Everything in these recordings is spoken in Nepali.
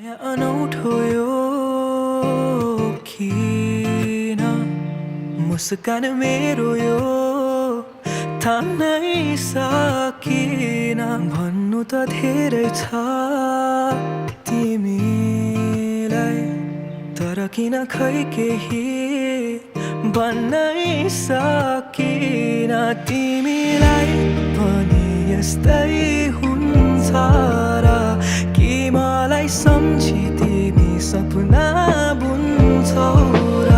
माया अनौठो यो किन मुस्कान मेरो यो थाम्नै सकिन भन्नु त धेरै छ तिमीलाई तर किन खै केही भन्नै सकिन तिमीलाई पनि यस्तै हुन्छ र कि मलाई सम्झी तिमी सपना बुन्छौ र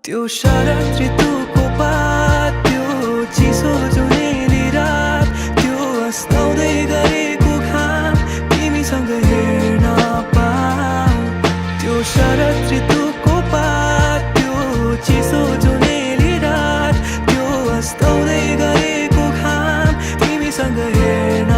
त्यो शरद ऋतुको पात त्यो चिसो जुनेली रात त्यो अस्ताउँदै गरेको घाम तिमीसँग हेर्न पाऊँ त्यो शरद ऋतुको पात त्यो चिसो जुनेली रात त्यो अस्ताउँदै गरेको घाम तिमीसँग हेर्न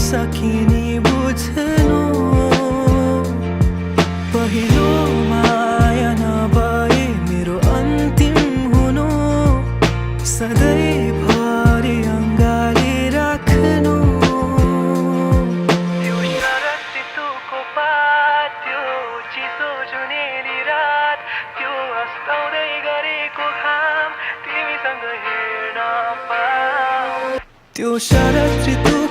सकिने बुझ्नु पहिलो माया नभए मेरो अन्तिम हुनु सधैँभरि अङ्गाली राख्नु त्यो शरद ऋतुको पात त्यो चिसो जुनेली रात त्यो अस्ताउँदै गरेको घाम तिमीसँग हेर्न पाऊँ त्यो शरद ऋतु